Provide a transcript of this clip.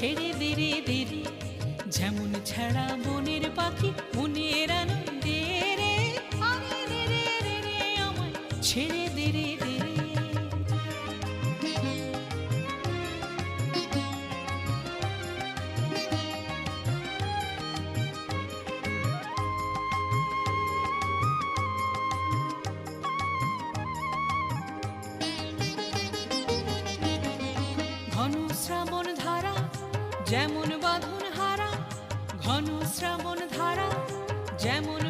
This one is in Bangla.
ছেড়ে দে রে দে রে, যেমন ছাড়া বনের পাখি মনের আনন্দে রে, আরে রে রে রে রে আমায় ছেড়ে দে রে দে রে। ঘন শ্রাবণ ধারা যেমন বাঁধন হারা, ঘন শ্রাবণ ধারা যেমন